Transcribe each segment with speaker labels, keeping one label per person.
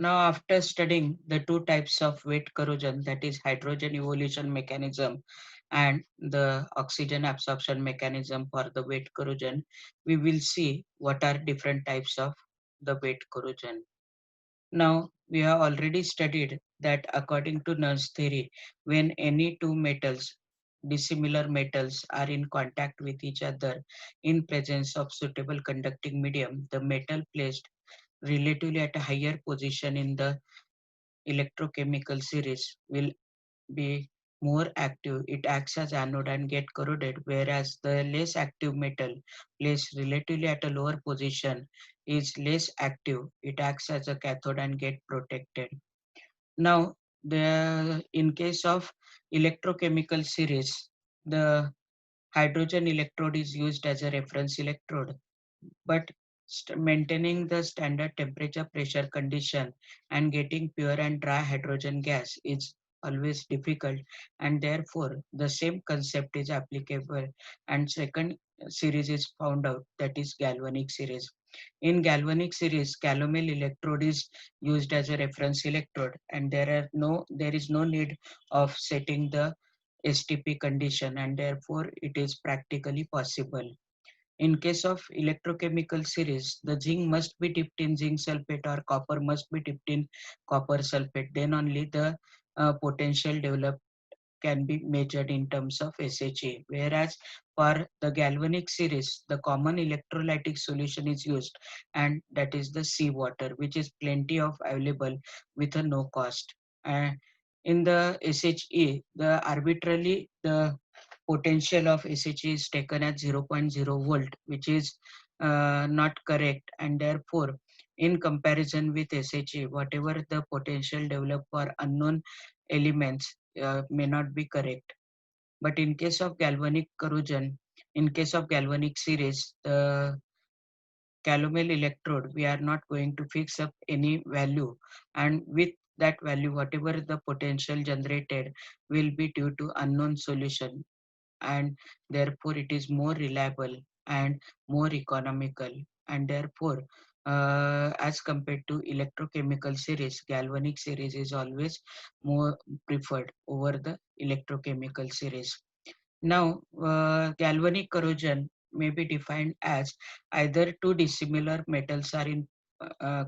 Speaker 1: Now, after studying the two types of wet corrosion, that is hydrogen evolution mechanism and the oxygen absorption mechanism for the wet corrosion, we will see what are different types of the wet corrosion. Now, we have already studied that according to Nernst theory, when any two metals, dissimilar metals, are in contact with each other in presence of suitable conducting medium, the metal placed relatively at a higher position in the electrochemical series will be more active. It acts as anode and get corroded, whereas the less active metal placed relatively at a lower position is less active. It acts as a cathode and get protected. Now, in case of electrochemical series, the hydrogen electrode is used as a reference electrode, but maintaining the standard temperature pressure condition and getting pure and dry hydrogen gas is always difficult, and therefore the same concept is applicable, and second series is found out, that is galvanic series. In galvanic series, calomel electrode is used as a reference electrode, and there is no need of setting the STP condition, and therefore it is practically possible. In case of electrochemical series, the zinc must be dipped in zinc sulfate or copper must be dipped in copper sulfate. Then only the potential developed can be measured in terms of SHA. Whereas for the galvanic series, the common electrolytic solution is used, and that is the seawater, which is plenty of available with a no cost. Uh, in the SHA, the arbitrarily the potential of SHA is taken as zero point zero volt, which is not correct, and therefore, in comparison with SHA, whatever the potential developed for unknown elements may not be correct. But in case of galvanic corrosion, in case of galvanic series, the calomel electrode, we are not going to fix up any value, and with that value, whatever the potential generated will be due to unknown solution, and therefore it is more reliable and more economical, and therefore as compared to electrochemical series, galvanic series is always more preferred over the electrochemical series. Now, galvanic corrosion may be defined as either two dissimilar metals are in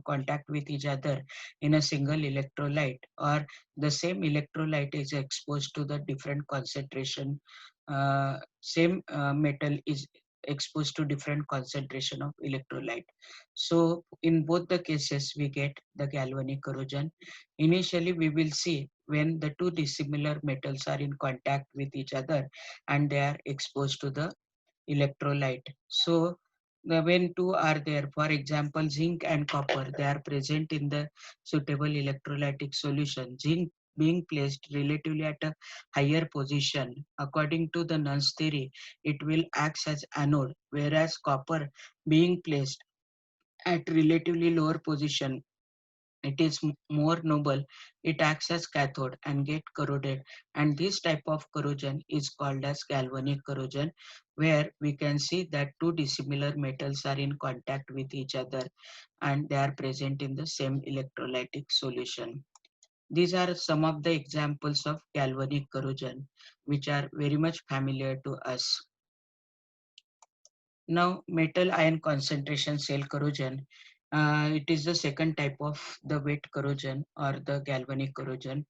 Speaker 1: contact with each other in a single electrolyte, or the same electrolyte is exposed to the different concentration. Same metal is exposed to different concentration of electrolyte. So in both the cases, we get the galvanic corrosion. Initially, we will see when the two dissimilar metals are in contact with each other and they are exposed to the electrolyte. So when two are there, for example, zinc and copper, they are present in the suitable electrolytic solution. Zinc being placed relatively at a higher position, according to the Nernst theory, it will act as anode, whereas copper being placed at relatively lower position, it is more noble, it acts as cathode and get corroded, and this type of corrosion is called as galvanic corrosion, where we can see that two dissimilar metals are in contact with each other and they are present in the same electrolytic solution. These are some of the examples of galvanic corrosion which are very much familiar to us. Now, metal ion concentration cell corrosion, it is the second type of the wet corrosion or the galvanic corrosion.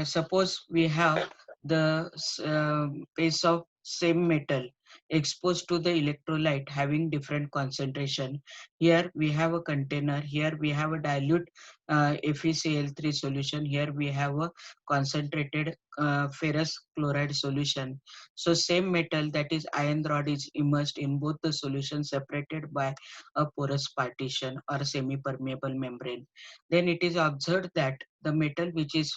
Speaker 1: Suppose we have the piece of same metal exposed to the electrolyte having different concentration. Here we have a container, here we have a dilute FeCl3 solution, here we have a concentrated ferrous chloride solution. So same metal, that is iron rod, is immersed in both the solutions separated by a porous partition or semi-permeable membrane. Then it is observed that the metal which is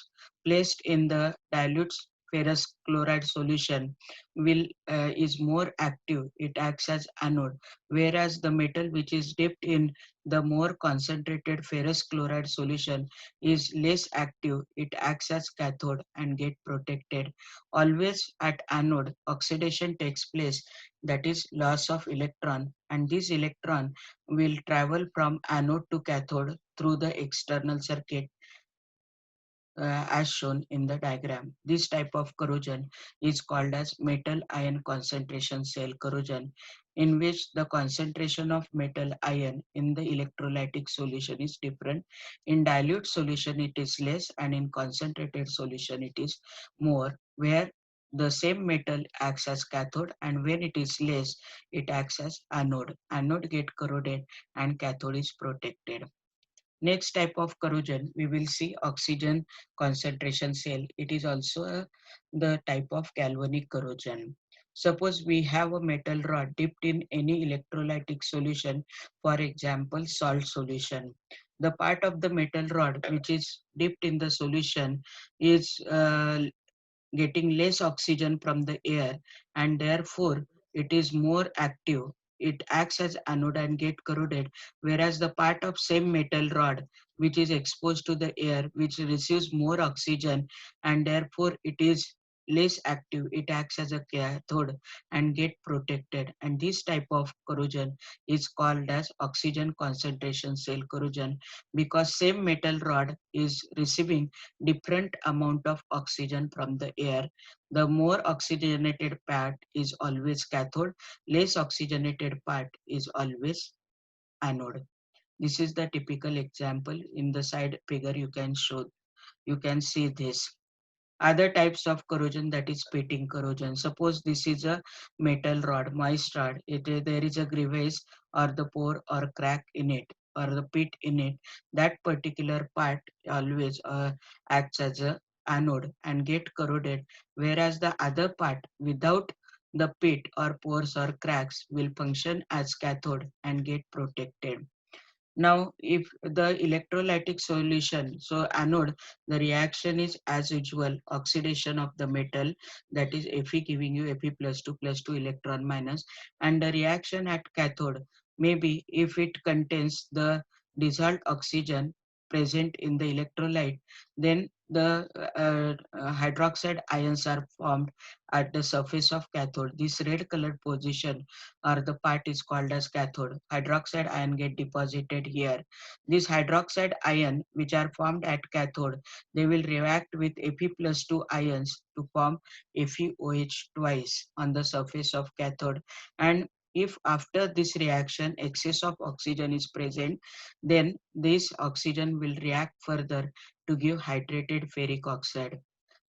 Speaker 1: placed in the dilute ferrous chloride solution will is more active, it acts as anode, whereas the metal which is dipped in the more concentrated ferrous chloride solution is less active, it acts as cathode and get protected. Always at anode, oxidation takes place, that is loss of electron, and this electron will travel from anode to cathode through the external circuit as shown in the diagram. This type of corrosion is called as metal ion concentration cell corrosion, in which the concentration of metal ion in the electrolytic solution is different. In dilute solution it is less, and in concentrated solution it is more, where the same metal acts as cathode, and when it is less it acts as anode. Anode get corroded and cathode is protected. Next type of corrosion, we will see oxygen concentration cell. It is also the type of galvanic corrosion. Suppose we have a metal rod dipped in any electrolytic solution, for example, salt solution. The part of the metal rod which is dipped in the solution is getting less oxygen from the air, and therefore it is more active. It acts as anode and get corroded, whereas the part of same metal rod which is exposed to the air, which receives more oxygen, and therefore it is less active, it acts as a cathode and get protected. And this type of corrosion is called as oxygen concentration cell corrosion, because same metal rod is receiving different amount of oxygen from the air. The more oxygenated part is always cathode, less oxygenated part is always anode. This is the typical example. In the side figure you can see this. Other types of corrosion, that is pitting corrosion. Suppose this is a metal rod, moist rod. There is a crevice or the pore or crack in it or the pit in it. That particular part always acts as a anode and get corroded, whereas the other part without the pit or pores or cracks will function as cathode and get protected. Now, if the electrolytic solution, so anode, the reaction is as usual, oxidation of the metal, that is Fe giving you Fe plus 2 electron minus, and the reaction at cathode, maybe if it contains the dissolved oxygen present in the electrolyte, then the hydroxide ions are formed at the surface of cathode. This red colored position or the part is called as cathode. Hydroxide ion get deposited here. This hydroxide ion which are formed at cathode, they will react with Fe+2 ions to form FeOH twice on the surface of cathode. And if after this reaction excess of oxygen is present, then this oxygen will react further to give hydrated ferric oxide.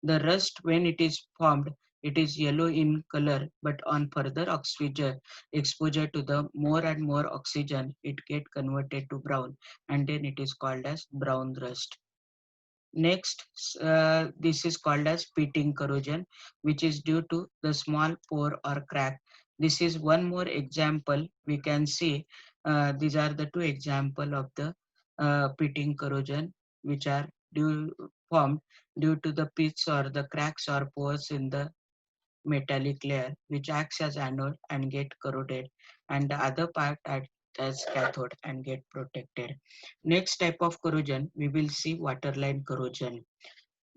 Speaker 1: The rust, when it is formed, it is yellow in color, but on further exposure to the more and more oxygen, it get converted to brown, and then it is called as brown rust. Next, this is called as pitting corrosion, which is due to the small pore or crack. This is one more example. We can see these are the two example of the pitting corrosion, which are formed due to the pits or the cracks or pores in the metallic layer, which acts as anode and get corroded, and the other part acts as cathode and get protected. Next type of corrosion, we will see waterline corrosion.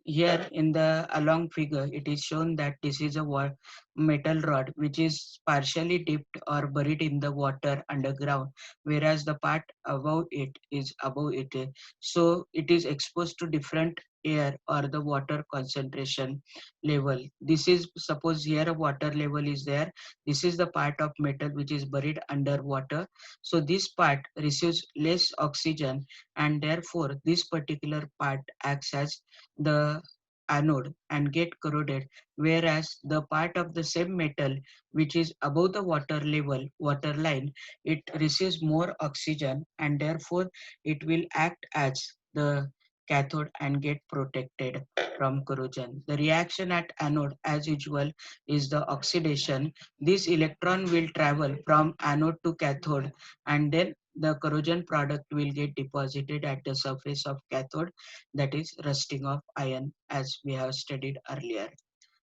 Speaker 1: Here in the along figure, it is shown that this is a metal rod which is partially dipped or buried in the water underground, whereas the part above it is above it. So it is exposed to different air or the water concentration level. This is, suppose here a water level is there. This is the part of metal which is buried underwater. So this part receives less oxygen, and therefore this particular part acts as the anode and get corroded, whereas the part of the same metal which is above the water level, water line, it receives more oxygen, and therefore it will act as the cathode and get protected from corrosion. The reaction at anode, as usual, is the oxidation. This electron will travel from anode to cathode, and then the corrosion product will get deposited at the surface of cathode, that is rusting of iron, as we have studied earlier.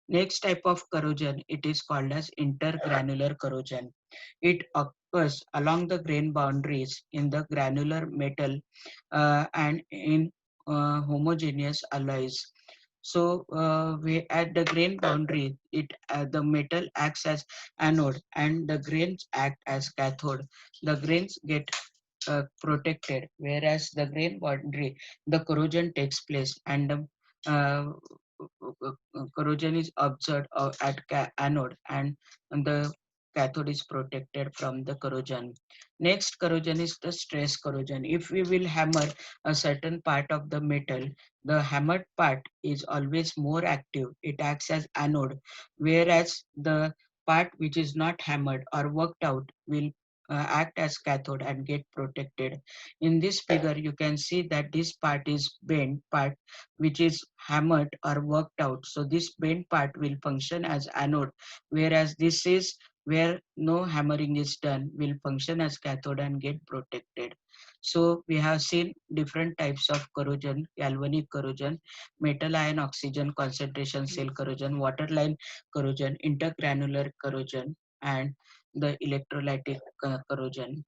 Speaker 1: Next type of corrosion, it is called as intergranular corrosion. It occurs along the grain boundaries in the granular metal and in homogeneous alloys. So we at the grain boundary, the metal acts as anode and the grains act as cathode. The grains get protected, whereas the grain boundary, the corrosion takes place, and uh, corrosion is observed at anode, and the cathode is protected from the corrosion. Next corrosion is the stress corrosion. If we will hammer a certain part of the metal, the hammered part is always more active. It acts as anode, whereas the part which is not hammered or worked out will act as cathode and get protected. In this figure, you can see that this part is bent part which is hammered or worked out. So this bent part will function as anode, whereas this is where no hammering is done will function as cathode and get protected. So we have seen different types of corrosion: galvanic corrosion, metal ion oxygen concentration cell corrosion, water line corrosion, intergranular corrosion, and the electrolytic corrosion.